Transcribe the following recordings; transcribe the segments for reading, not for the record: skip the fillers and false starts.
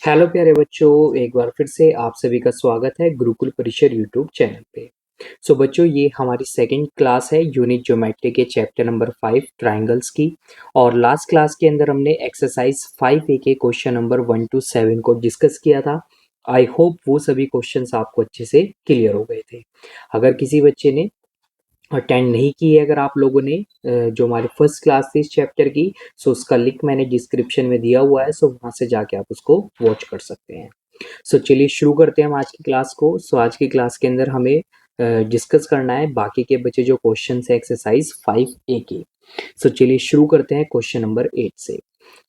Hello प्यारे बच्चों, एक बार फिर से आप सभी का स्वागत है गुरुकुल परिसर यूट्यूब चैनल पे। बच्चों, ये हमारी सेकंड क्लास है यूनिट ज्योमेट्री के चैप्टर नंबर 5 ट्राइंगल्स की। और लास्ट क्लास के अंदर हमने एक्सरसाइज 5A के क्वेश्चन नंबर 1 to 7 को डिस्कस किया था। आई होप वो सभी क्वेश्चंस आपको अच्छे से क्लियर हो गए थे। अगर किसी बच्चे ने अटेंड नहीं की है, अगर आप लोगों ने जो हमारी फर्स्ट क्लास थी इस चैप्टर की, सो उसका लिंक मैंने डिस्क्रिप्शन में दिया हुआ है, सो वहां से जाके आप उसको वॉच कर सकते हैं। चलिए शुरू करते हैं हम आज की क्लास को। आज की क्लास के अंदर हमें डिस्कस करना है बाकी के बचे जो क्वेश्चन है एक्सरसाइज 5A के। चलिए शुरू करते हैं क्वेश्चन नंबर 8 से।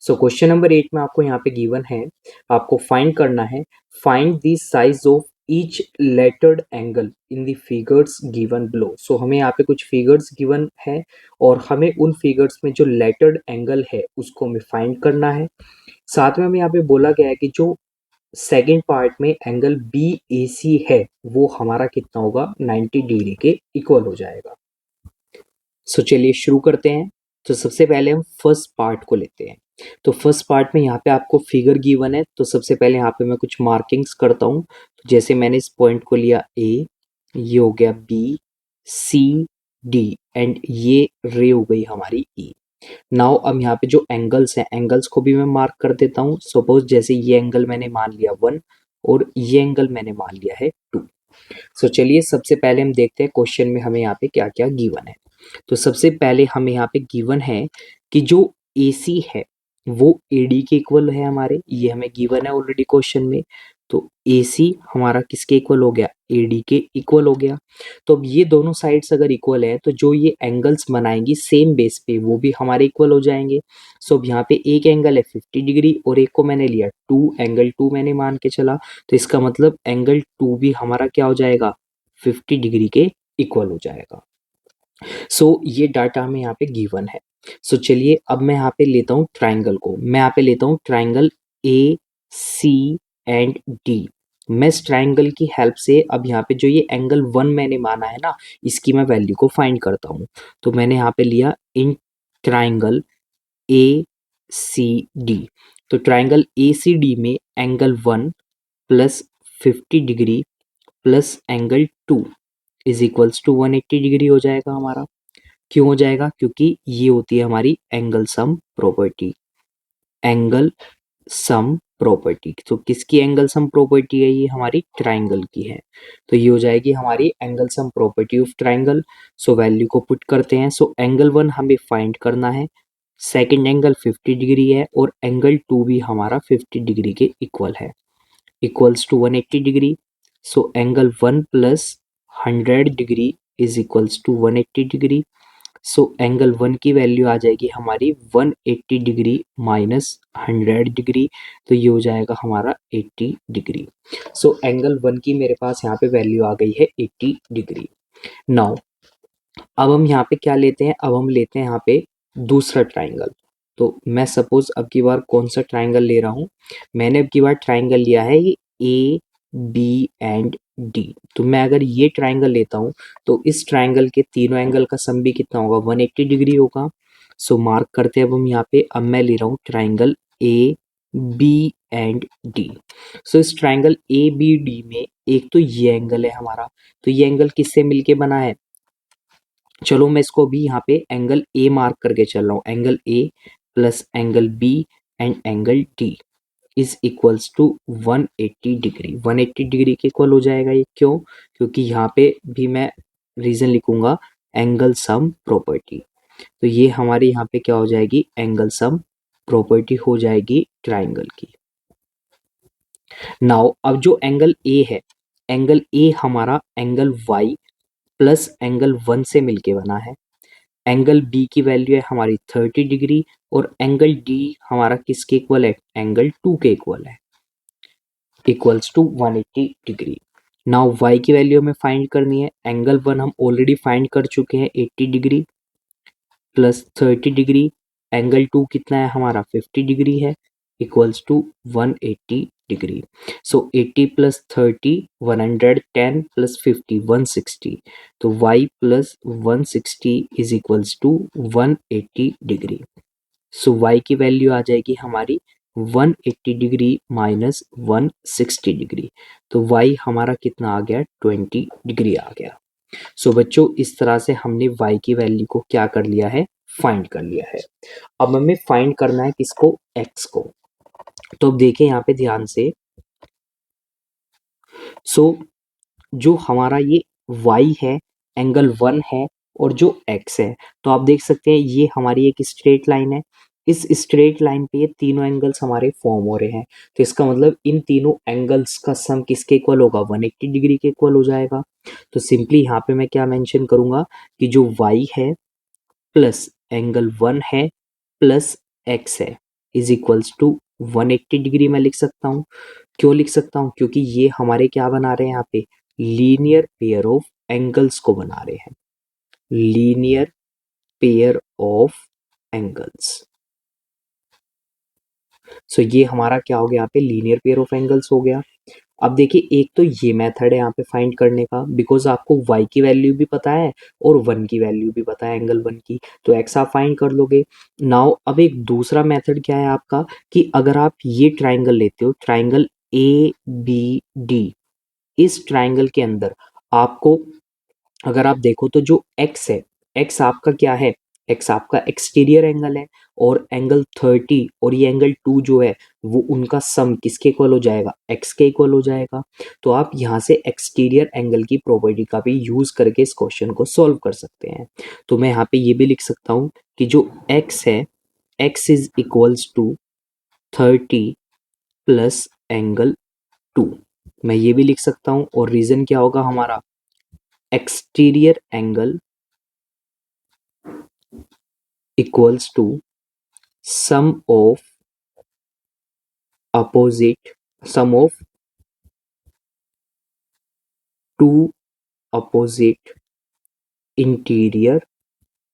क्वेश्चन नंबर 8 में आपको यहाँ पे गिवन है, आपको फाइंड करना है, find the size of each lettered angle in the figures given below. हमें यहाँ पे कुछ फिगर्स गिवन है और हमें उन फिगर्स में जो लेटर्ड एंगल है उसको हमें फाइंड करना है। साथ में हमें यहाँ पे बोला गया है कि जो सेकेंड पार्ट में एंगल बी ए सी है वो हमारा कितना होगा, 90 डिग्री के इक्वल हो जाएगा। चलिए शुरू करते हैं। सबसे पहले हम फर्स्ट पार्ट को लेते हैं। फर्स्ट पार्ट में यहाँ पे आपको फिगर गिवन है, तो सबसे पहले यहाँ पे मैं कुछ मार्किंग्स करता हूँ। जैसे मैंने इस पॉइंट को लिया ए, ये हो गया बी, सी, डी एंड ये रे हो गई हमारी ई। नाउ अब यहाँ पे जो एंगल्स हैं, एंगल्स को भी मैं मार्क कर देता हूँ। सपोज जैसे ये एंगल मैंने मान लिया 1 और ये एंगल मैंने मान लिया है 2। चलिए सबसे पहले हम देखते हैं क्वेश्चन में हमें यहाँ पे क्या क्या गिवन है। सबसे पहले हमें यहाँ पे गिवन है कि जो AC है वो AD के इक्वल है हमारे, ये हमें गिवन है ऑलरेडी क्वेश्चन में। तो AC हमारा किसके इक्वल हो गया, AD के इक्वल हो गया। तो अब ये दोनों साइड्स अगर इक्वल है तो जो ये एंगल्स बनाएंगी सेम बेस पे वो भी हमारे इक्वल हो जाएंगे। अब यहाँ पे एक एंगल है 50 डिग्री और एक को मैंने लिया 2, एंगल 2 मैंने मान के चला, तो इसका मतलब एंगल 2 भी हमारा क्या हो जाएगा, 50 डिग्री के इक्वल हो जाएगा। ये डाटा हमें यहाँ पे गिवन है। चलिए अब मैं यहाँ पे लेता हूँ ट्राइंगल को, मैं यहाँ पे लेता हूँ triangle A C and D. मैं इस ट्राइंगल की हेल्प से अब यहाँ पे जो ये एंगल 1 मैंने माना है ना, इसकी मैं वैल्यू को फाइंड करता हूँ। तो मैंने यहाँ पे लिया in triangle A C D. तो ट्राइंगल ए सी डी में angle 1 plus 50 degree plus angle 2 is equals to 180 degree हो जाएगा हमारा। क्यों हो जाएगा, क्योंकि ये होती है हमारी angle sum property. Angle sum property, तो किसकी एंगल सम प्रॉपर्टी है, ये हमारी ट्राइंगल की है। तो ये हो जाएगी हमारी angle sum property of triangle. Value को पुट करते हैं। एंगल 1 हमें फाइंड करना है, सेकंड एंगल 50 डिग्री है और एंगल 2 भी हमारा 50 डिग्री के इक्वल है, equals to 180 degree. Angle 1 plus 100 degree is equals to 180 degree. Angle 1 की वैल्यू आ जाएगी हमारी 180 डिग्री माइनस 100 डिग्री, तो ये हो जाएगा हमारा 80 डिग्री। एंगल 1 की मेरे पास यहाँ पे वैल्यू आ गई है 80 डिग्री। नाउ अब हम यहाँ पे क्या लेते हैं, अब हम लेते हैं यहाँ पे दूसरा ट्राइंगल। तो मैं सपोज अब की बार कौन सा ट्राइंगल ले रहा हूँ, मैंने अब की बार ट्राइंगल लिया है ये ए बी एंड डी। तो मैं अगर ये ट्राइंगल लेता हूँ तो इस ट्राइंगल के तीनों एंगल का सम भी कितना होगा, 180 डिग्री होगा। मार्क करते हैं अब हम यहाँ पे। अब मैं ले रहा हूँ triangle A B and D. इस ट्राइंगल ए बी डी में एक तो ये एंगल है हमारा, तो ये एंगल किससे मिलके बना है, चलो मैं इसको भी यहाँ पे एंगल ए मार्क करके चल रहा हूँ। Angle A plus angle B and angle D is equals to 180 degree. 180 degree के इक्वल हो जाएगा ये, क्यों, क्योंकि यहाँ पे भी मैं रीजन लिखूंगा एंगल सम प्रॉपर्टी। तो ये हमारी यहाँ पे क्या हो जाएगी, एंगल सम प्रॉपर्टी हो जाएगी ट्राइंगल की। नाउ अब जो एंगल ए है, एंगल ए हमारा एंगल वाई प्लस एंगल 1 से मिलके बना है। एंगल बी की वैल्यू है हमारी 30 डिग्री और एंगल डी हमारा किसके इक्वल है, एंगल 2 के इक्वल है, equals to 180 degree. Now y की वैल्यू हमें फाइंड करनी है। एंगल 1 हम ऑलरेडी फाइंड कर चुके हैं 80 डिग्री प्लस 30 डिग्री, एंगल 2 कितना है हमारा 50 डिग्री है, equals to 180 degree. 80 plus 30 110 plus 50 160, तो y plus 160 is equals to 180 degree. y की वैल्यू आ जाएगी हमारी 180 डिग्री माइनस 160 डिग्री, तो y हमारा कितना आ गया, 20 डिग्री आ गया। सो बच्चों इस तरह से हमने y की वैल्यू को क्या कर लिया है, फाइंड कर लिया है। अब हमें फाइंड करना है किसको, x को। तो अब देखें यहाँ पे ध्यान से, सो जो हमारा ये y है, एंगल 1 है, और जो x है, तो आप देख सकते हैं ये हमारी एक स्ट्रेट लाइन है। इस स्ट्रेट लाइन पे ये तीनों एंगल्स हमारे फॉर्म हो रहे हैं, तो इसका मतलब इन तीनों एंगल्स का सम किसके इक्वल होगा, 180 डिग्री के इक्वल हो जाएगा। तो सिंपली यहाँ पे मैं क्या मेंशन करूंगा कि जो y है प्लस एंगल 1 है प्लस x है इज इक्वल्स टू 180 डिग्री मैं लिख सकता हूँ। क्यों लिख सकता हूँ, क्योंकि ये हमारे क्या बना रहे हैं यहाँ पे, लीनियर पेयर ऑफ एंगल्स को बना रहे हैं, लीनियर पेयर ऑफ एंगल्स। सो ये हमारा क्या हो गया, यहाँ पे लीनियर पेयर ऑफ एंगल्स हो गया। अब देखिए एक तो ये मेथड है यहाँ पे फाइंड करने का, बिकॉज आपको y की वैल्यू भी पता है और 1 की वैल्यू भी पता है, एंगल 1 की, तो x आप फाइंड कर लोगे। नाउ अब एक दूसरा मेथड क्या है आपका, कि अगर आप ये ट्राइंगल लेते हो, ट्राइंगल ए बी डी, इस ट्राइंगल के अंदर आपको अगर आप देखो तो जो x है, x आपका क्या है, x आपका एक्सटीरियर एंगल है, और एंगल 30 और ये एंगल 2 जो है वो उनका सम किसके इक्वल हो जाएगा, x के इक्वल हो जाएगा। तो आप यहाँ से एक्सटीरियर एंगल की प्रॉपर्टी का भी यूज करके इस क्वेश्चन को सॉल्व कर सकते हैं। तो मैं यहाँ पे ये भी लिख सकता हूँ कि जो x है, x is equals to 30 plus angle 2, मैं ये भी लिख सकता हूँ। और रीजन क्या होगा हमारा, exterior angle equals to sum of opposite, sum of two opposite interior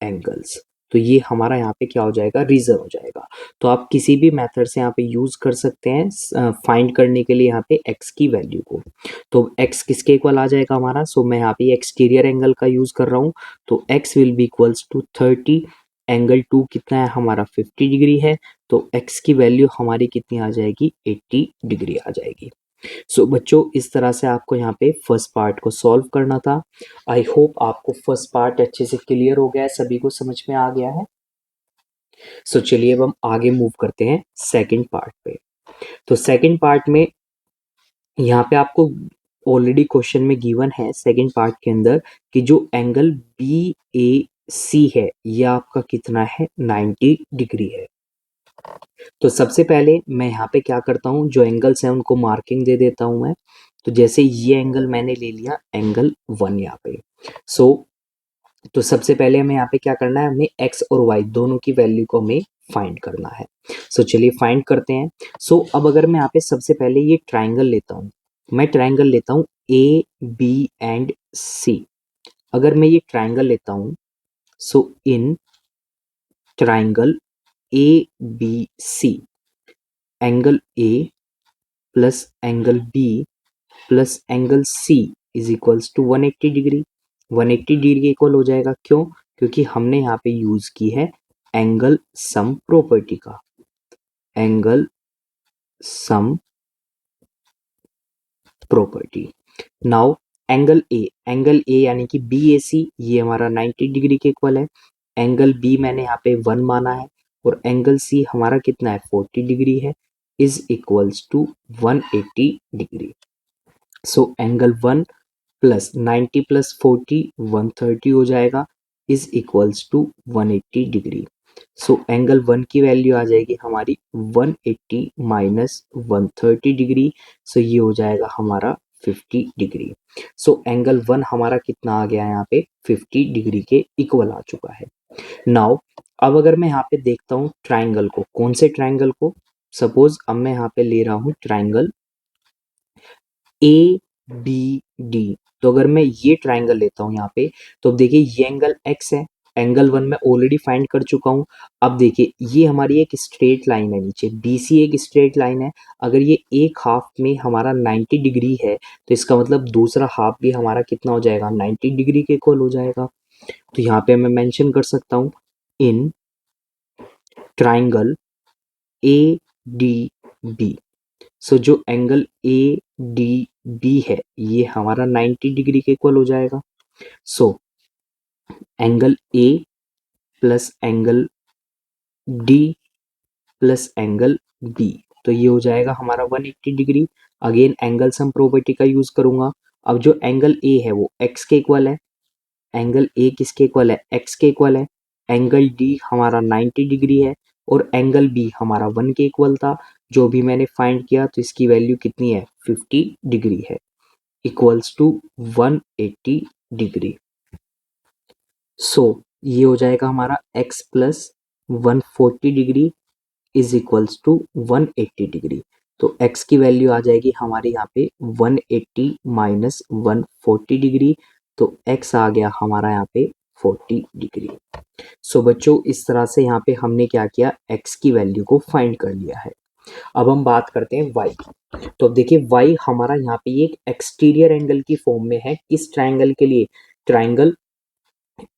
angles. तो ये हमारा यहाँ पे क्या हो जाएगा, रीजन हो जाएगा। तो आप किसी भी मेथड से यहाँ पे यूज कर सकते हैं फाइंड करने के लिए यहाँ पे x की वैल्यू को। तो x किसके इक्वल आ जाएगा हमारा, सो मैं यहाँ पे एक्सटीरियर एंगल का यूज कर रहा हूँ, तो x will be equals to 30, angle 2 कितना है हमारा, 50 डिग्री है, तो x की वैल्यू हमारी कितनी आ जाएगी, 80 डिग्री आ जाएगी। सो बच्चों इस तरह से आपको यहाँ पे फर्स्ट पार्ट को सॉल्व करना था। आई होप आपको फर्स्ट पार्ट अच्छे से क्लियर हो गया है, सभी को समझ में आ गया है। सो चलिए अब हम आगे मूव करते हैं सेकंड पार्ट पे। तो सेकंड पार्ट में यहाँ पे आपको ऑलरेडी क्वेश्चन में गिवन है सेकंड पार्ट के अंदर कि जो एंगल बी ए सी है ये आपका कितना है, 90 डिग्री है। तो सबसे पहले मैं यहाँ पे क्या करता हूँ, जो एंगल्स हैं उनको मार्किंग दे देता हूँ मैं। तो जैसे ये एंगल मैंने ले लिया, एंगल 1 यहाँ पे। सो तो सबसे पहले हमें यहाँ पे क्या करना है, हमें x और y दोनों की वैल्यू को हमें फाइंड करना है। सो चलिए फाइंड करते हैं। सो अब अगर मैं यहाँ पे सबसे पहले ये ट्राइंगल लेता हूँ, मैं ट्राइंगल लेता हूँ ए बी एंड सी। अगर मैं ये ट्राइंगल लेता हूँ, so in triangle A B C, angle A plus angle B plus angle C is equals to 180 degree. 180 degree के इक्वल हो जाएगा, क्यों, क्योंकि हमने यहाँ पे यूज की है एंगल सम प्रॉपर्टी का, angle sum property. Now angle A यानी कि बी ए सी ये हमारा 90 डिग्री के इक्वल है, एंगल बी मैंने यहाँ पे 1 माना है, और एंगल सी हमारा कितना है, 40 डिग्री है, is equals to 180 degree. So angle 1 plus 90 plus 40 130 हो जाएगा, is equals to 180 degree. So angle 1 की वैल्यू आ जाएगी हमारी 180 माइनस 130 डिग्री, सो ये हो जाएगा हमारा 50 डिग्री। सो एंगल 1 हमारा कितना आ गया, यहाँ पे 50 डिग्री के इक्वल आ चुका है। नाउ अब अगर मैं यहाँ पे देखता हूँ ट्राइंगल को, कौन से ट्राइंगल को, सपोज अब मैं यहाँ पे ले रहा हूँ ट्राइंगल ए बी डी। तो अगर मैं ये ट्राइंगल लेता हूँ यहाँ पे, तो अब देखिए ये एंगल x है, एंगल 1 मैं ऑलरेडी फाइंड कर चुका हूँ। अब देखिए ये हमारी एक स्ट्रेट लाइन है, नीचे BC एक स्ट्रेट लाइन है। अगर ये एक हाफ में हमारा 90 डिग्री है, तो इसका मतलब दूसरा हाफ भी हमारा कितना हो जाएगा, 90 डिग्री के इक्वल हो जाएगा। तो यहाँ पे मैं मेंशन कर सकता हूँ in triangle A D B. So जो एंगल ए डी बी है ये हमारा 90 डिग्री के इक्वल हो जाएगा। So angle A plus angle D plus angle B, तो ये हो जाएगा हमारा 180 degree. Again angle sum property का यूज करूंगा। अब जो एंगल ए है वो एक्स के इक्वल है, एंगल ए किसके इक्वल है, एक्स के इक्वल है। एंगल डी हमारा 90 डिग्री है और एंगल बी हमारा 1 के इक्वल था, जो भी मैंने फाइंड किया तो इसकी वैल्यू कितनी है, 50 डिग्री है, इक्वल्स टू 180 डिग्री। सो ये हो जाएगा हमारा x plus 140 degree is equals to 180 degree. तो x की वैल्यू आ जाएगी हमारे यहाँ पे 180 माइनस 140 डिग्री, तो x आ गया हमारा यहाँ पे 40 डिग्री। सो बच्चों इस तरह से यहाँ पे हमने क्या किया, x की वैल्यू को फाइंड कर लिया है। अब हम बात करते हैं y की। तो अब देखिए y हमारा यहाँ पे एक एक्सटीरियर एंगल की फॉर्म में है। किस ट्राइंगल के लिए, ट्राइंगल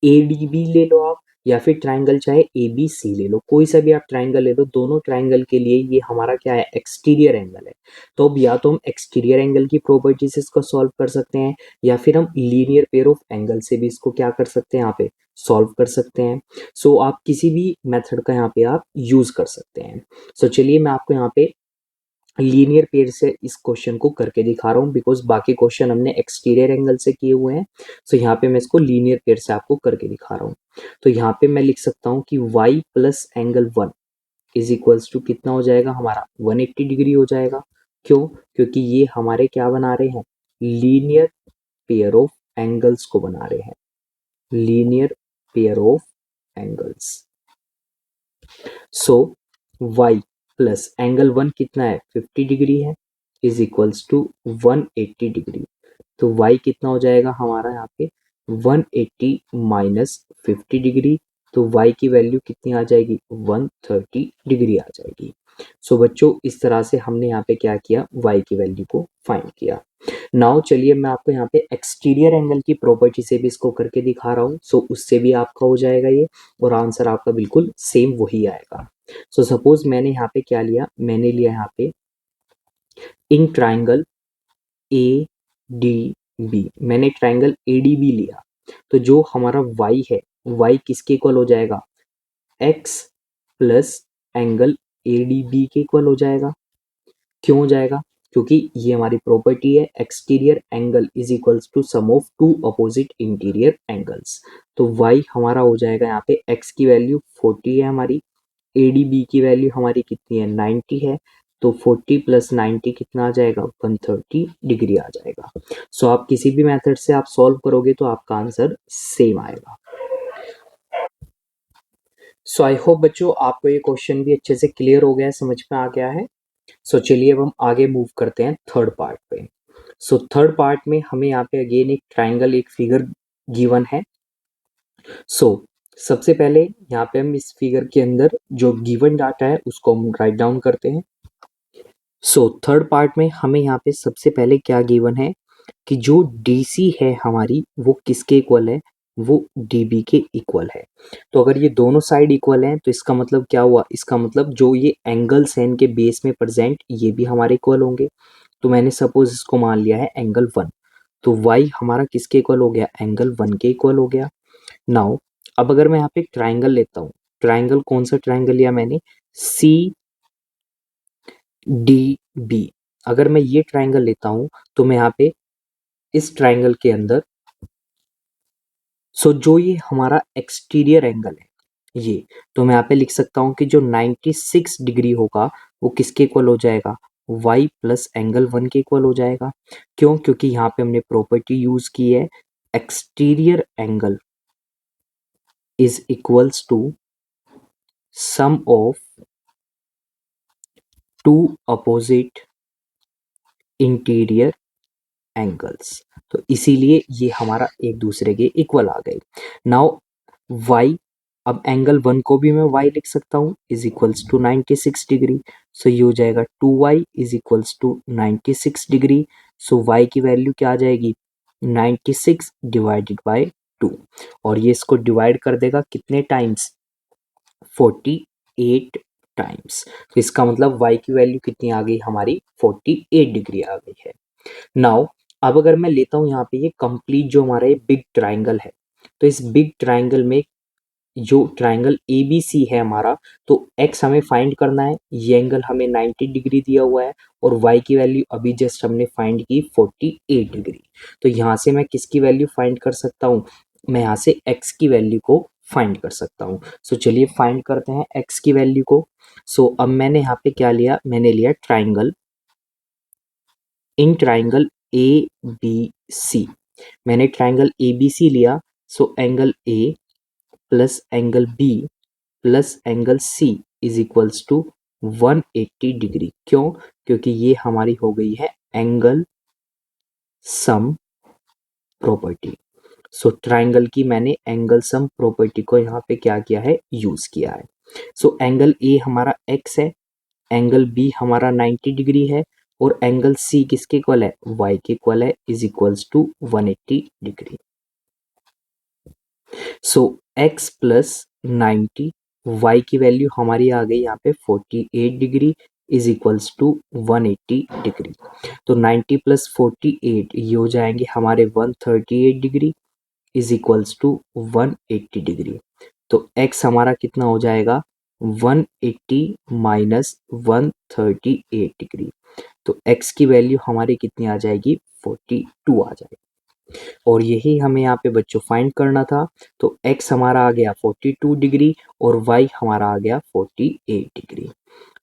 एडीबी ले लो आप, या फिर ट्राइंगल चाहे एबीसी ले लो, कोई सा भी आप ट्राइंगल ले लो, दोनों ट्राइंगल के लिए ये हमारा क्या है, एक्सटीरियर एंगल है। तो अब या तो हम एक्सटीरियर एंगल की प्रॉपर्टी से इसको सॉल्व कर सकते हैं, या फिर हम लीनियर पेयर ऑफ एंगल से भी इसको क्या कर सकते हैं, यहाँ पे सॉल्व कर सकते हैं। सो आप किसी भी मेथड का यहाँ पे आप यूज कर सकते हैं। सो चलिए मैं आपको यहाँ पे लीनियर पेयर से इस क्वेश्चन को करके दिखा रहा हूँ, बिकॉज बाकी क्वेश्चन हमने एक्सटीरियर एंगल से किए हुए हैं। सो यहाँ पे मैं इसको लीनियर पेयर से आपको करके दिखा रहा हूँ। तो यहाँ पे मैं लिख सकता हूँ कि y plus angle 1 is equals to कितना हो जाएगा हमारा, 180 डिग्री हो जाएगा। क्यों, क्योंकि ये हमारे क्या बना रहे हैं, लीनियर पेयर ऑफ एंगल्स को बना रहे हैं, linear pair of angles. So y plus angle 1 कितना है, 50 डिग्री है, इज इक्वल्स टू 180 डिग्री। तो y कितना हो जाएगा हमारा यहाँ पे, 180 माइनस 50 डिग्री, तो y की वैल्यू कितनी आ जाएगी, 130 डिग्री आ जाएगी। सो बच्चों इस तरह से हमने यहाँ पे क्या किया, y की वैल्यू को फाइंड किया। नाउ चलिए मैं आपको यहाँ पे एक्सटीरियर एंगल की प्रॉपर्टी से भी इसको करके दिखा रहा हूँ। सो उससे भी आपका हो जाएगा ये, और आंसर आपका बिल्कुल सेम वही आएगा। सो सपोज मैंने यहाँ पे क्या लिया, मैंने लिया यहाँ पे in triangle A D B, मैंने ट्राइंगल ए डी बी लिया, तो जो हमारा y है, y किसके इक्वल हो जाएगा, x plus angle A D B के इक्वल हो जाएगा। क्यों हो जाएगा, क्योंकि ये हमारी प्रॉपर्टी है, exterior angle is equals to sum of two opposite interior angles. तो y हमारा हो जाएगा यहाँ पे, x की वैल्यू 40 है हमारी, ADB की वैल्यू हमारी कितनी है, 90 है, तो 40 प्लस 90 कितना आ जाएगा, 130 डिग्री आ जाएगा। सो आप किसी भी मेथड से आप सॉल्व करोगे तो आपका आंसर सेम आएगा। सो आई होप बच्चों आपको ये क्वेश्चन भी अच्छे से क्लियर हो गया है, समझ में आ गया है। सो चलिए अब हम आगे मूव करते हैं थर्ड पार्ट पे। सो थर्ड पार्ट में हमें यहाँ पे अगेन एक ट्राइंगल, एक फिगर गिवन है। सो सबसे पहले यहाँ पे हम इस फिगर के अंदर जो गिवन डाटा है उसको हम राइट डाउन करते हैं। सो थर्ड पार्ट में हमें यहाँ पे सबसे पहले क्या गिवन है कि जो DC है हमारी वो किसके इक्वल है, वो DB के इक्वल है। तो अगर ये दोनों साइड इक्वल हैं तो इसका मतलब क्या हुआ, इसका मतलब जो ये एंगल्स हैं इनके बेस में प्रेजेंट ये भी हमारे इक्वल होंगे। तो मैंने सपोज इसको मान लिया है एंगल 1, तो y हमारा किसके इक्वल हो गया, एंगल 1 के इक्वल हो गया। नाउ अब अगर मैं यहाँ पे ट्राइंगल लेता हूँ, ट्राइंगल कौन सा ट्राइंगल लिया मैंने, CDB। अगर मैं ये ट्राइंगल लेता हूँ तो मैं यहाँ पे इस ट्राइंगल के अंदर, सो जो ये हमारा एक्सटीरियर एंगल है ये, तो मैं यहाँ पे लिख सकता हूँ कि जो 96 डिग्री होगा वो किसके इक्वल हो जाएगा, y प्लस एंगल 1 के इक्वल हो जाएगा। क्यों, क्योंकि यहाँ पे हमने प्रॉपर्टी यूज की है, exterior angle is equals to sum of two opposite interior angles. तो इसीलिए ये हमारा एक दूसरे के इक्वल आ गए। नाउ y, अब एंगल 1 को भी मैं y लिख सकता हूँ, is equals to 96 degree. So ये हो जाएगा 2y is equals to 96 degree. So y की वैल्यू क्या आ जाएगी, 96 डिवाइडेड बाय 2, और ये इसको डिवाइड कर देगा कितने टाइम्स, 48 टाइम्स। तो इसका मतलब y की वैल्यू कितनी आ गई हमारी 48 डिग्री आ गई है। नाउ अब अगर मैं लेता हूँ यहाँ पे ये कंप्लीट जो हमारा ये बिग ट्राइंगल है, तो इस बिग ट्राइंगल में जो ट्राइंगल ए बी सी है हमारा, तो एक्स हमें फाइंड करना है, ये एंगल हमें 90 डिग्री दिया हुआ है और वाई की वैल्यू अभी जस्ट हमने फाइंड की 48 डिग्री। तो यहाँ से मैं किसकी वैल्यू फाइंड कर सकता हूँ, मैं यहाँ से एक्स की वैल्यू को फाइंड कर सकता हूँ। सो चलिए फाइंड करते हैं एक्स की वैल्यू को। सो अब मैंने यहाँ पे क्या लिया, मैंने लिया triangle, in triangle A B C, मैंने ट्राइंगल ए बी सी लिया। So angle A plus angle B plus angle C is equals to 180 degree. क्यों, क्योंकि ये हमारी हो गई है angle sum property. So triangle की मैंने एंगल सम प्रॉपर्टी को यहाँ पे क्या किया है, यूज किया है। सो एंगल ए हमारा एक्स है, एंगल बी हमारा 90 डिग्री है और एंगल सी किसके इक्वल है, वाई के इक्वल है, is equals to 180 degree. So x plus 90, y की वैल्यू हमारी आ गई यहाँ पे 48 degree is equals to 180 degree. तो 90 प्लस 48 ये हो जाएंगे हमारे 138 degree is equals to 180 degree. तो x हमारा कितना हो जाएगा, 180 माइनस 138 डिग्री। तो x की वैल्यू हमारी कितनी आ जाएगी, 42 आ जाएगी। और यही हमें यहाँ पे बच्चों फाइंड करना था। तो x हमारा आ गया 42 डिग्री और y हमारा आ गया 48 डिग्री।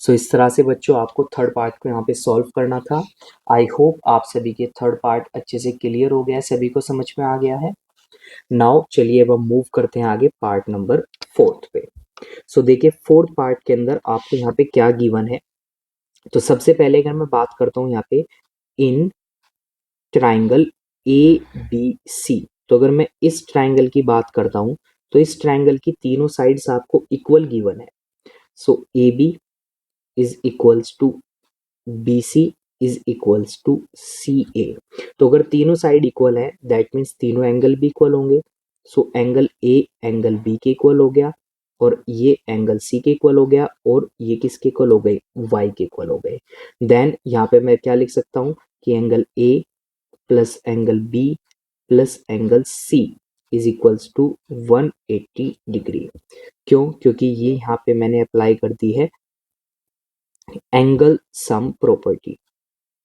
सो इस तरह से बच्चों आपको थर्ड पार्ट को यहाँ पे सॉल्व करना था। आई होप आप सभी के थर्ड पार्ट अच्छे से क्लियर हो गया है, सभी को समझ में आ गया है। नाउ चलिए अब हम मूव करते हैं आगे पार्ट नंबर फोर्थ पे। सो देखिए फोर्थ पार्ट के अंदर आपको यहाँ पे क्या गिवन है। तो सबसे पहले अगर मैं बात करता हूँ यहाँ पे इन ट्राइंगल ए बी सी, तो अगर मैं इस ट्राइंगल की बात करता हूं तो इस ट्राइंगल की तीनों साइड्स आपको इक्वल गिवन है। So A B is equals to B C is equals to C A. तो अगर तीनों साइड इक्वल है दैट मीन्स तीनों एंगल भी इक्वल होंगे। So angle A angle B के इक्वल हो गया और ये एंगल सी के इक्वल हो गया और ये किसके इक्वल हो गए, वाई के इक्वल हो गए। देन यहाँ पे मैं क्या लिख सकता हूँ कि angle A plus angle B plus angle C is equals to 180 degree. क्यों, क्योंकि ये यहाँ पे मैंने अप्लाई कर दी है एंगल सम प्रॉपर्टी।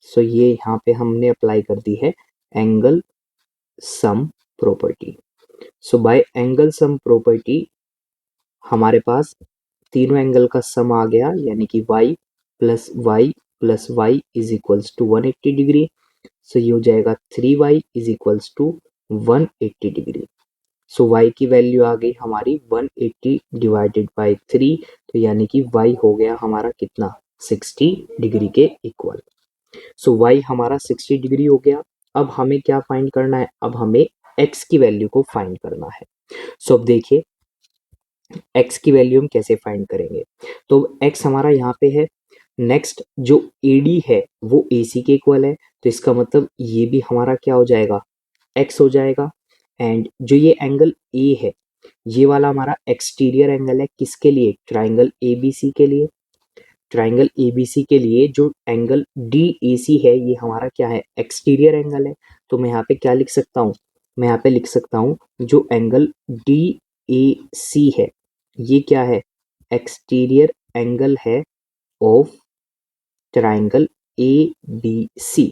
सो ये यहाँ पे हमने अप्लाई कर दी है एंगल सम प्रॉपर्टी। सो बाय एंगल सम प्रॉपर्टी हमारे पास तीनों एंगल का सम आ गया, यानी कि y plus y is equals to 180 degree. So ये हो जाएगा 3y is equals to 180 degree. So y की वैल्यू आ गई हमारी 180 डिवाइडेड बाय 3, तो यानी कि y हो गया हमारा कितना, 60 डिग्री के इक्वल। सो y हमारा 60 डिग्री हो गया। अब हमें क्या फाइंड करना है, अब हमें x की वैल्यू को फाइंड करना है। सो अब देखिए x की वैल्यू हम कैसे फाइंड करेंगे। तो x हमारा यहाँ पे है। नेक्स्ट जो AD है वो AC के इक्वल है, तो इसका मतलब ये भी हमारा क्या हो जाएगा, x हो जाएगा। एंड जो ये एंगल A है ये वाला हमारा एक्सटीरियर एंगल है, किसके लिए, ट्राइंगल ABC के लिए। ट्राइंगल ABC के लिए जो एंगल DAC है ये हमारा क्या है, एक्सटीरियर एंगल है। तो मैं यहाँ पे क्या लिख सकता हूँ, मैं यहाँ पे लिख सकता हूँ जो एंगल DAC है ये क्या है, एक्सटीरियर एंगल है ऑफ ट्राइंगल ABC।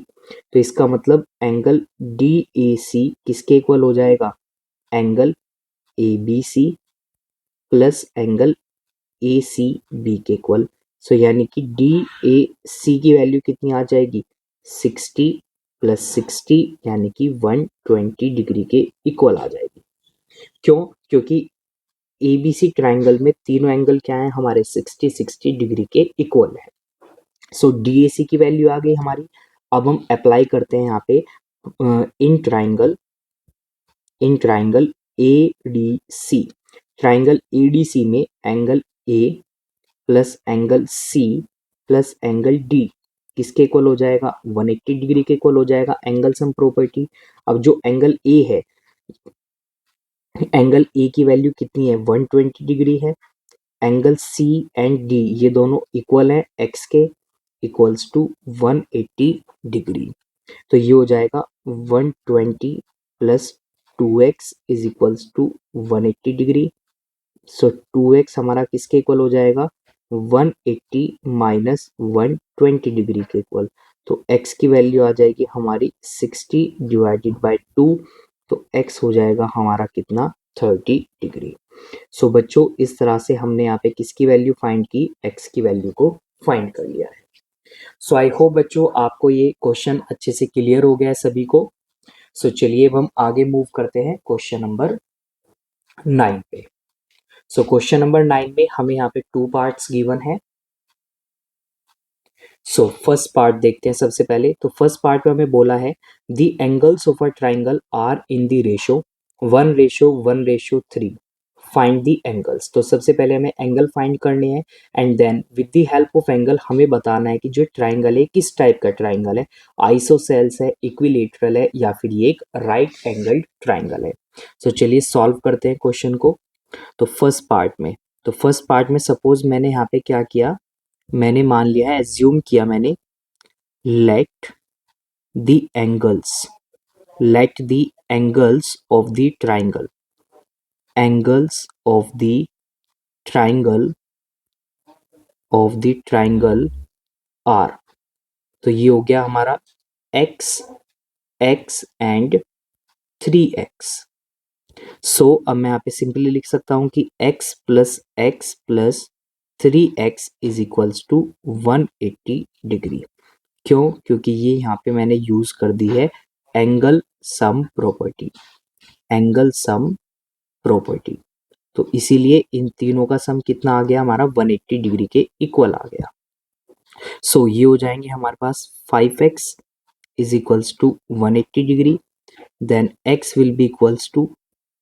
तो इसका मतलब एंगल DAC किसके इक्वल हो जाएगा, angle ABC plus angle ACB के इक्वल। सो यानी कि DAC की वैल्यू कितनी आ जाएगी, 60 प्लस 60 यानी कि 120 डिग्री के इक्वल आ जाएगी। क्यों, क्योंकि ABC ट्राइंगल में तीनों एंगल क्या है हमारे 60 डिग्री के इक्वल है। सो DAC की वैल्यू आ गई हमारी। अब हम अप्लाई करते हैं यहाँ पे in triangle ADC। Triangle ADC में angle A plus angle C plus angle D किसके इक्वल हो जाएगा, 180 डिग्री के इक्वल हो जाएगा, एंगल सम प्रॉपर्टी। अब जो एंगल A है, एंगल A की वैल्यू कितनी है, 120 डिग्री है। एंगल सी एंड डी ये दोनों इक्वल है एक्स के, इक्वल्स टू 180 डिग्री। तो ये हो जाएगा 120 plus 2x is equals to 180 degree. So 2x हमारा किसके इक्वल हो जाएगा, 180 माइनस 120 डिग्री के इक्वल। तो x की वैल्यू आ जाएगी हमारी 60 डिवाइडेड बाय 2। तो x हो जाएगा हमारा कितना, 30 डिग्री। सो बच्चों इस तरह से हमने यहाँ पे किसकी वैल्यू फाइंड की, x की वैल्यू को फाइंड कर लिया है। सो आई होप बच्चों आपको ये क्वेश्चन अच्छे से क्लियर हो गया है सभी को। सो चलिए अब हम आगे मूव करते हैं क्वेश्चन नंबर 9 पे। सो क्वेश्चन नंबर 9 में हमें यहाँ पे 2 पार्ट्स गिवन है। सो फर्स्ट पार्ट देखते हैं सबसे पहले। तो फर्स्ट पार्ट में हमें बोला है the angles of a triangle are in the ratio 1:1:3 find the angles. तो सबसे पहले हमें एंगल फाइंड करने हैं and then with the help of angle हमें बताना है कि जो ट्राइंगल है किस टाइप का ट्राइंगल है, आइसोसेल्स है, इक्विलेटरल है, या फिर ये एक राइट एंगल्ड ट्राइंगल है। तो चलिए सॉल्व करते हैं क्वेश्चन को। तो फर्स्ट पार्ट में सपोज मैंने यहाँ पे क्या किया, मैंने मान लिया है, एज्यूम किया मैंने, let the angles of the triangle are. तो ये हो गया हमारा x एंड 3x। सो अब मैं यहाँ पे सिंपली लिख सकता हूँ कि x plus 3x is equals to 180 degree. क्यों, क्योंकि ये यहाँ पे मैंने यूज कर दी है एंगल सम प्रॉपर्टी। तो इसीलिए इन तीनों का सम कितना आ गया हमारा, 180 डिग्री के इक्वल आ गया। सो ये हो जाएंगे हमारे पास 5x is equals to 180 degree, then x will be equals to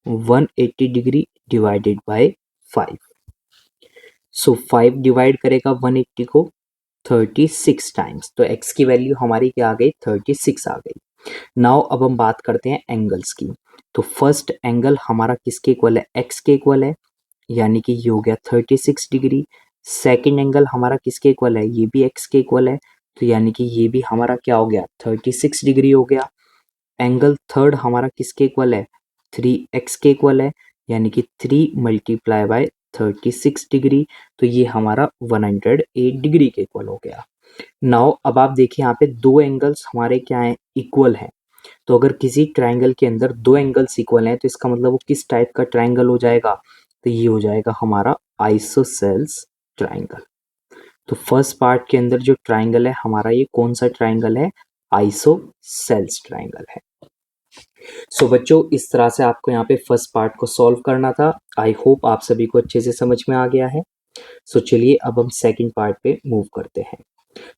180 degree divided by 5। So 5 divide करेगा 180 को 36 टाइम्स, तो x की वैल्यू हमारी क्या आ गई, 36 आ गई। नाउ अब हम बात करते हैं एंगल्स की। तो फर्स्ट एंगल हमारा किसके इक्वल है, x के इक्वल है, यानी कि ये हो गया 36 डिग्री। सेकेंड एंगल हमारा किसके इक्वल है, ये भी x के इक्वल है, तो यानी कि ये भी हमारा क्या हो गया, 36 डिग्री हो गया। एंगल थर्ड हमारा किसके इक्वल है, 3x के इक्वल है, यानी कि 3 मल्टीप्लाई बाय 36 डिग्री, तो ये हमारा 108 डिग्री के इक्वल हो गया। नाउ अब आप देखिए यहाँ पे दो एंगल्स हमारे क्या हैं, इक्वल हैं। तो अगर किसी ट्राइंगल के अंदर दो एंगल्स इक्वल हैं तो इसका मतलब वो किस टाइप का ट्राइंगल हो जाएगा, तो ये हो जाएगा हमारा आइसोसेल्स ट्राइंगल। तो फर्स्ट पार्ट के अंदर जो ट्राइंगल है हमारा, ये कौन सा ट्राइंगल है, आइसोसेल्स ट्राइंगल है। सो बच्चों इस तरह से आपको यहाँ पे फर्स्ट पार्ट को सॉल्व करना था। आई होप आप सभी को अच्छे से समझ में आ गया है। सो चलिए अब हम सेकंड पार्ट पे मूव करते हैं।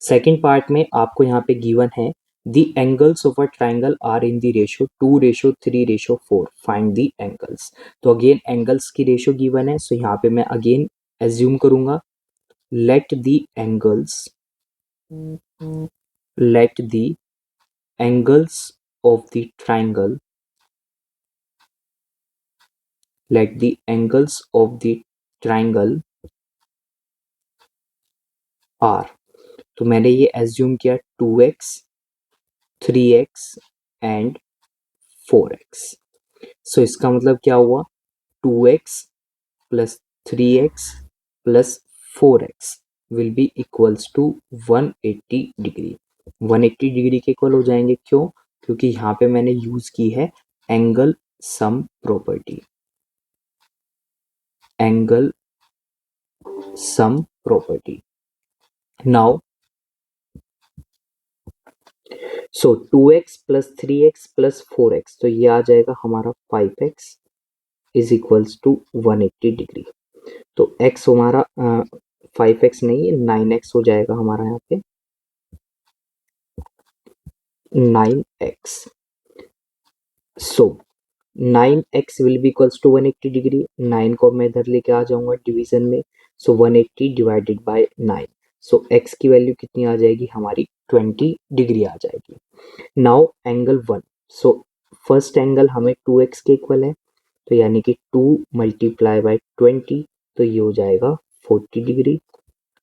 सेकंड पार्ट में आपको यहाँ पे गिवन है the angles of a triangle are in the ratio 2:3:4 find the angles. तो अगेन एंगल्स की रेशो गिवन है, सो यहाँ पे मैं अगेन एज्यूम करूंगा let the angles of the triangle are. तो मैंने ये एज्यूम किया 2x 3x एंड 4x। सो इसका मतलब क्या हुआ, 2x plus 3x plus 4x will be equals to 180 degree. 180 degree के इक्वल हो जाएंगे, क्यों, क्योंकि यहाँ पे मैंने यूज की है angle sum property. Now so 2x plus 3x plus 4x, तो ये आ जाएगा हमारा 5x is equals to 180 degree. तो x हमारा 5x नहीं है 9x हो जाएगा हमारा यहाँ पे 9x। So 9x will be equals to 180 degree. 9 को मैं इधर लेके आ जाऊंगा डिवीजन में, so 180 divided by 9। So x की वैल्यू कितनी आ जाएगी हमारी, 20 डिग्री आ जाएगी। Now angle 1, so first angle हमें 2x के इक्वल है, तो यानी कि 2 मल्टीप्लाई बाय 20, तो ये हो जाएगा 40 डिग्री।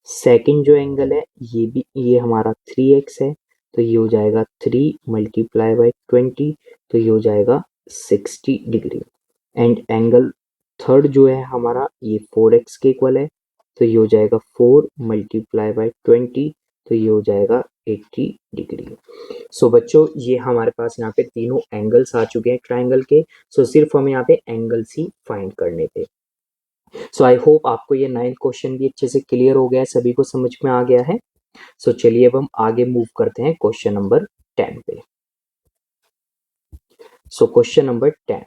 सेकंड जो एंगल है ये हमारा 3x है, तो ये हो जाएगा 3 मल्टीप्लाई बाय 20, तो ये हो जाएगा 60 डिग्री। एंड एंगल थर्ड जो है हमारा ये 4x के इक्वल है, तो ये हो जाएगा 4 मल्टीप्लाई बाय 20, तो ये हो जाएगा 80 डिग्री। सो बच्चों ये हमारे पास यहाँ पे तीनों एंगल्स आ चुके हैं ट्राइंगल के। सो सिर्फ हमें यहाँ पे एंगल्स ही फाइंड करने थे। सो आई होप आपको ये 9th क्वेश्चन भी अच्छे से क्लियर हो गया है, सभी को समझ में आ गया है। सो चलिए अब हम आगे मूव करते हैं क्वेश्चन नंबर 10 पे। So question number 10,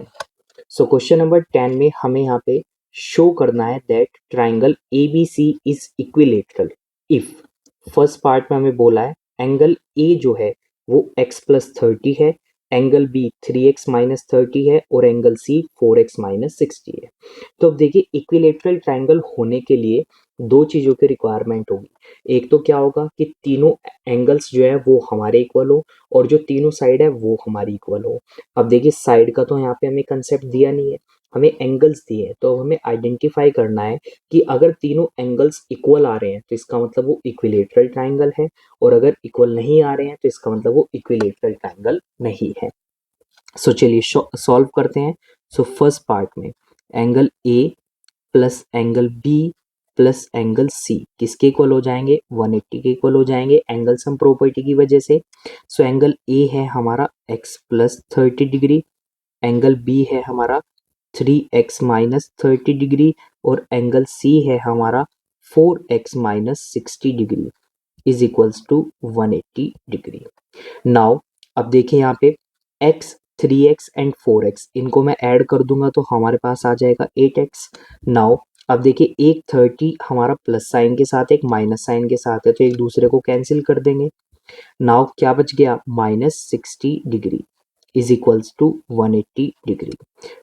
so question number 10 में हमें यहाँ पे शो करना है that triangle ABC is equilateral if. First part में हमें बोला है एंगल A जो है वो x+30 है, एंगल B 3x-30 है और एंगल C 4x-60 है। तो अब देखिए इक्विलेटरल ट्राइंगल होने के लिए दो चीज़ों की रिक्वायरमेंट होगी। एक तो क्या होगा कि तीनों एंगल्स जो है वो हमारे इक्वल हो और जो तीनों साइड है वो हमारी इक्वल हो। अब देखिए साइड का तो यहाँ पे हमें कंसेप्ट दिया नहीं है, हमें एंगल्स दिए हैं, तो हमें आइडेंटिफाई करना है कि अगर तीनों एंगल्स इक्वल आ रहे हैं तो इसका मतलब वो इक्विलेटरल ट्राइंगल है, और अगर इक्वल नहीं आ रहे हैं तो इसका मतलब वो इक्विलेटरल ट्राइंगल नहीं है। सो चलिए सॉल्व करते हैं। सो फर्स्ट पार्ट में angle A plus angle B plus angle C किसके इक्वल हो जाएंगे, 180 के इक्वल हो जाएंगे एंगल सम प्रॉपर्टी की वजह से। सो एंगल ए है हमारा x+30 डिग्री, एंगल बी है हमारा 3x-30 डिग्री और एंगल सी है हमारा 4x-60 degree is equals to 180 degree. Now अब देखिए यहाँ पे x, 3x एंड 4x इनको मैं ऐड कर दूंगा तो हमारे पास आ जाएगा 8x। नाउ अब देखिए एक 30 हमारा प्लस साइन के साथ एक माइनस साइन के साथ है, तो एक दूसरे को कैंसिल कर देंगे। नाउ क्या बच गया, -60 degree is equals to 180 degree.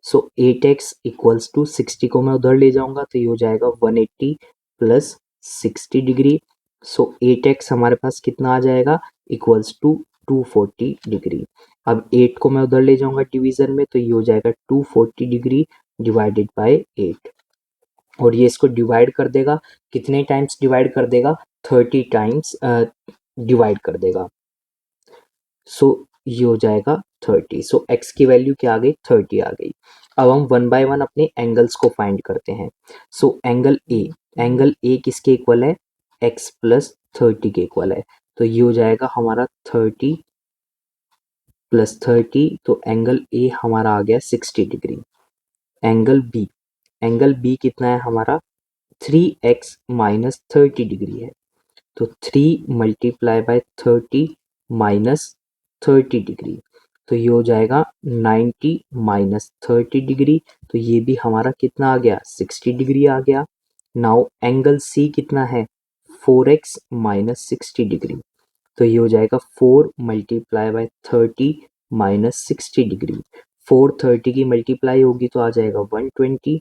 So 8x equals to 60 को मैं उधर ले जाऊंगा तो ये हो जाएगा 180 प्लस 60 डिग्री। सो 8x हमारे पास कितना आ जाएगा, इक्वल्स टू 240 डिग्री। अब 8 को मैं उधर ले जाऊंगा डिवीजन में तो ये हो जाएगा 240 डिग्री डिवाइडेड बाय 8, और ये इसको डिवाइड कर देगा, कितने टाइम्स डिवाइड कर देगा, 30 टाइम्स डिवाइड कर देगा। सो ये हो जाएगा 30। सो x की वैल्यू क्या आ गई, 30 आ गई। अब हम वन बाय वन अपने एंगल्स को फाइंड करते हैं। सो एंगल ए किसके इक्वल है, x+30 के इक्वल है, तो ये हो जाएगा हमारा 30 + 30, तो एंगल ए हमारा आ गया 60 डिग्री। एंगल बी कितना है हमारा, 3x-30 डिग्री है, तो 3 मल्टीप्लाई बाय 30 माइनस 30 डिग्री, तो ये हो जाएगा 90 - 30 डिग्री, तो ये भी हमारा कितना आ गया, 60 डिग्री आ गया। नाउ एंगल सी कितना है, 4x-60 डिग्री, तो ये हो जाएगा 4 मल्टीप्लाई बाय 30 माइनस 60 डिग्री। 4 30 की मल्टीप्लाई होगी तो आ जाएगा 120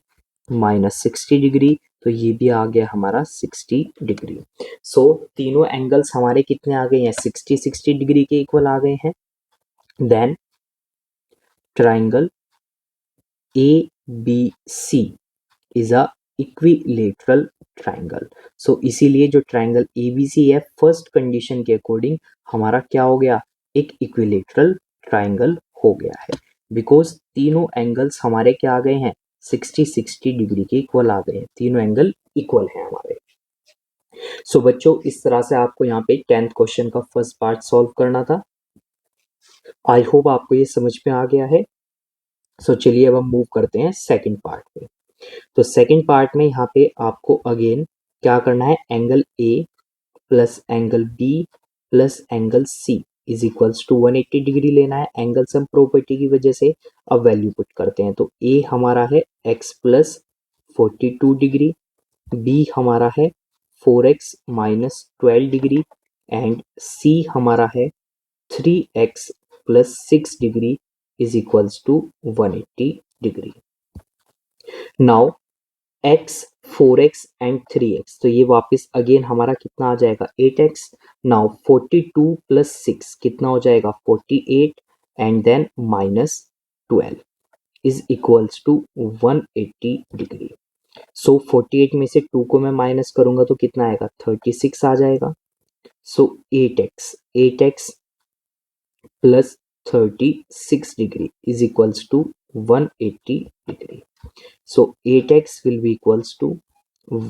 माइनस 60 डिग्री, तो ये भी आ गया हमारा 60 डिग्री। सो तीनों एंगल्स हमारे कितने आ गए हैं, 60 डिग्री के इक्वल आ गए हैं। Then triangle ABC is a equilateral triangle. So इसीलिए जो ट्राइंगल ABC है फर्स्ट कंडीशन के अकॉर्डिंग हमारा क्या हो गया, एक इक्विलेटरल ट्राइंगल हो गया है, बिकॉज तीनों एंगल्स हमारे क्या आ गए हैं, 60 डिग्री के इक्वल आ गए हैं, तीनों एंगल इक्वल हैं हमारे। सो बच्चों इस तरह से आपको यहाँ पे 10th क्वेश्चन का फर्स्ट पार्ट सॉल्व करना था। आई होप आपको ये समझ में आ गया है। सो चलिए अब हम मूव करते हैं सेकंड पार्ट पे। तो सेकंड पार्ट में यहाँ पे आपको अगेन क्या करना है, angle A plus angle B plus angle C is equals to 180 degree लेना है एंगल सम प्रॉपर्टी की वजह से। अब वैल्यू पुट करते हैं, तो ए हमारा है x+42 डिग्री, बी हमारा है 4x-12 डिग्री एंड सी हमारा है 3x+6 degree is equals to 180 degree. Now x, 4x and 3x, तो ये वापस अगेन हमारा कितना आ जाएगा, 8x। नाउ 42 + 6 कितना हो जाएगा, 48 and then -12 is equals to 180 degree. So 48 में से 2 को मैं माइनस करूंगा तो कितना आएगा, 36 आ जाएगा। So 8x plus 36 degree is equals to 180 degree. So 8x will be equals to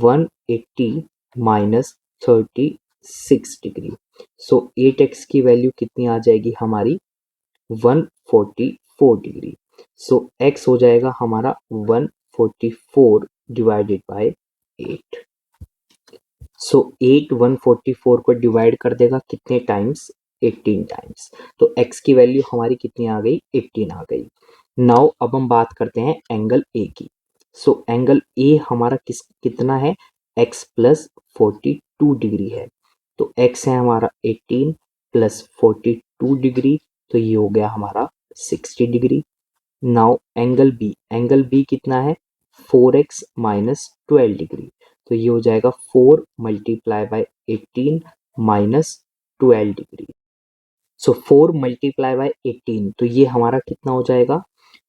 180 minus 36 degree. So 8x की वैल्यू कितनी आ जाएगी हमारी, 144 डिग्री। So x हो जाएगा हमारा 144 डिवाइडेड बाय 8। सो 8 144 को डिवाइड कर देगा कितने टाइम्स, 18 टाइम्स। तो x की वैल्यू हमारी कितनी आ गई, 18 आ गई। नाउ अब हम बात करते हैं एंगल ए की। सो एंगल ए हमारा कितना है, x प्लस 42 डिग्री है। तो x है हमारा 18 प्लस 42 डिग्री, तो ये हो गया हमारा 60 डिग्री। नाउ एंगल बी कितना है, 4x माइनस 12 डिग्री। तो ये हो जाएगा 4 multiply by 18 minus 12 degree. So 4 multiply by 18, तो ये हमारा कितना हो जाएगा,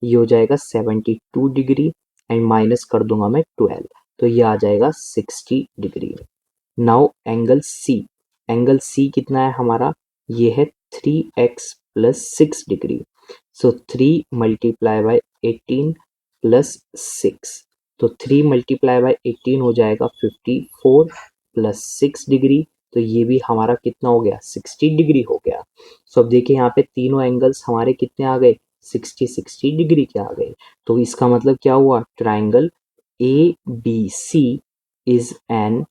ये हो जाएगा 72 डिग्री एंड माइनस कर दूंगा मैं 12, तो ये आ जाएगा 60 डिग्री। नाउ एंगल सी कितना है हमारा, ये है 3x plus 6 degree. So 3 multiply by 18 plus 6, तो 3 मल्टीप्लाई बाय 18 हो जाएगा 54 प्लस 6 डिग्री, तो ये भी हमारा कितना हो गया, 60 डिग्री हो गया। सो अब देखिए यहाँ पे तीनों एंगल्स हमारे कितने आ गए, 60 डिग्री के आ गए। तो इसका मतलब क्या हुआ, triangle A B C is an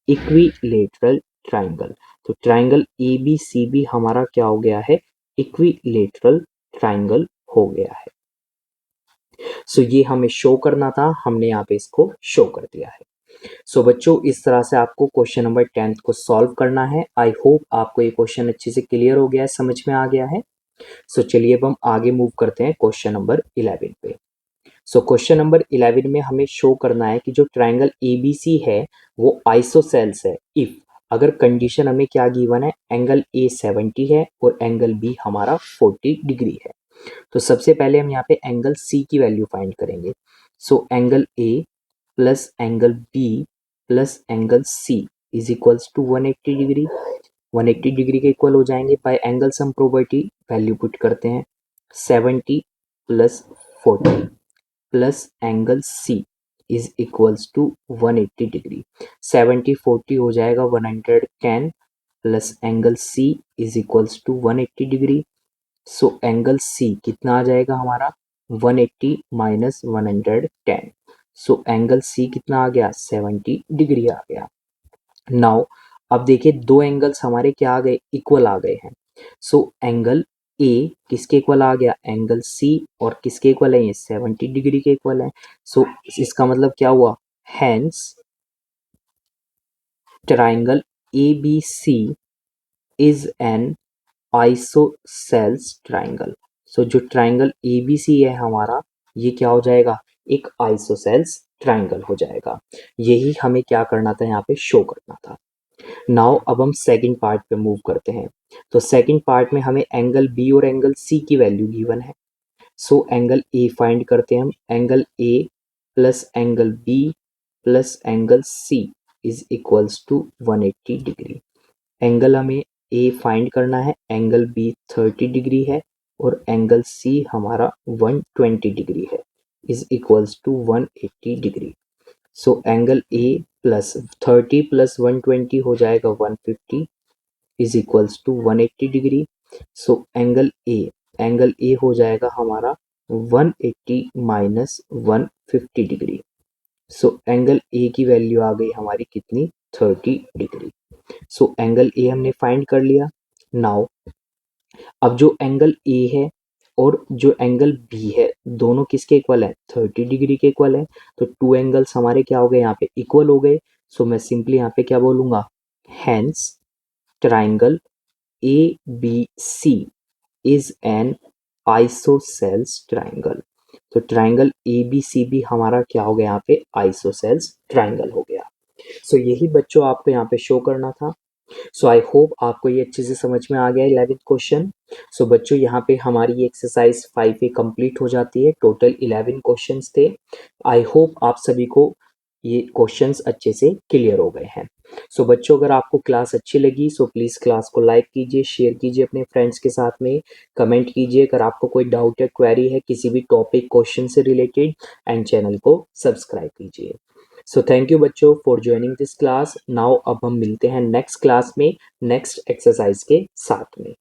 equilateral triangle. तो triangle A B C B हमारा क्या हो गया है, इक्विलेटरल ट्राइंगल हो गया है। सो ये हमें शो करना था, हमने यहाँ पे इसको शो कर दिया है। सो बच्चों इस तरह से आपको क्वेश्चन नंबर 10 को सॉल्व करना है। आई होप आपको ये क्वेश्चन अच्छे से क्लियर हो गया है, समझ में आ गया है। सो चलिए अब हम आगे मूव करते हैं क्वेश्चन नंबर 11 पे। सो क्वेश्चन नंबर 11 में हमें शो करना है कि जो ट्राइंगल एबीसी है वो आइसोसेल्स है इफ, अगर कंडीशन हमें क्या गिवन है, एंगल ए 70 है और एंगल बी हमारा 40 डिग्री है। तो सबसे पहले हम यहाँ पे एंगल सी की वैल्यू फाइंड करेंगे। So angle A plus angle B plus angle C is equals to 180 degree. 180 degree के इक्वल हो जाएंगे by angle sum property, value put करते हैं 70 plus 40 plus angle C is equals to 180 degree. 70 40 हो जाएगा 110 plus angle C is equals to 180 degree. So angle C कितना आ जाएगा हमारा, 180 माइनस 110। सो एंगल सी कितना आ गया, 70 डिग्री आ गया। नाउ अब देखिए दो एंगल्स हमारे क्या आ गए, इक्वल आ गए हैं। सो एंगल ए किसके इक्वल आ गया, एंगल सी, और किसके इक्वल है, ये 70 डिग्री के इक्वल है। सो इसका मतलब क्या हुआ, hence triangle A B C is an isosceles triangle. So जो ट्राइंगल एबीसी है हमारा, ये क्या हो जाएगा, एक आइसोसेल्स ट्राइंगल हो जाएगा। यही हमें क्या करना था, यहाँ पे शो करना था। नाउ अब हम सेकंड पार्ट पे मूव करते हैं। तो सेकंड पार्ट में हमें एंगल बी और एंगल सी की वैल्यू गिवन है। सो एंगल ए फाइंड करते हैं हम, angle A plus angle B plus angle C is equals to 180 degree. Angle हमें ए फाइंड करना है, एंगल बी 30 डिग्री है और एंगल सी हमारा 120 डिग्री है, is equals to 180 degree. So angle A plus 30 plus 120 हो जाएगा 150 is equals to 180 degree. So angle A हो जाएगा हमारा 180 minus 150 degree. So angle A की वैल्यू आ गई हमारी कितनी, 30 डिग्री। सो एंगल ए हमने फाइंड कर लिया। नाउ अब जो एंगल ए है और जो एंगल बी है दोनों किसके इक्वल है, 30 डिग्री के इक्वल है। तो टू एंगल्स हमारे क्या हो गए, यहाँ पे इक्वल हो गए। सो मैं सिंपली यहाँ पे क्या बोलूंगा, hence triangle A B C is an isosceles triangle. तो ट्राइंगल ए बी सी भी हमारा क्या हो गया, यहाँ पे आइसोसेल्स ट्राइंगल हो गया। सो यही बच्चों आपको यहाँ पे शो करना था। सो आई होप आपको ये अच्छे से समझ में आ गया 11th क्वेश्चन। सो बच्चों यहाँ पे हमारी एक्सरसाइज 5A कंप्लीट हो जाती है। टोटल 11 क्वेश्चंस थे। आई होप आप सभी को ये क्वेश्चंस अच्छे से क्लियर हो गए हैं। सो बच्चों, अगर आपको क्लास अच्छी लगी सो प्लीज़ क्लास को लाइक कीजिए, शेयर कीजिए अपने फ्रेंड्स के साथ में, कमेंट कीजिए अगर आपको कोई डाउट या क्वेरी है किसी भी टॉपिक क्वेश्चन से रिलेटेड, एंड चैनल को सब्सक्राइब कीजिए। सो थैंक यू बच्चों for joining this class. Now अब हम मिलते हैं नेक्स्ट क्लास में नेक्स्ट एक्सरसाइज के साथ में।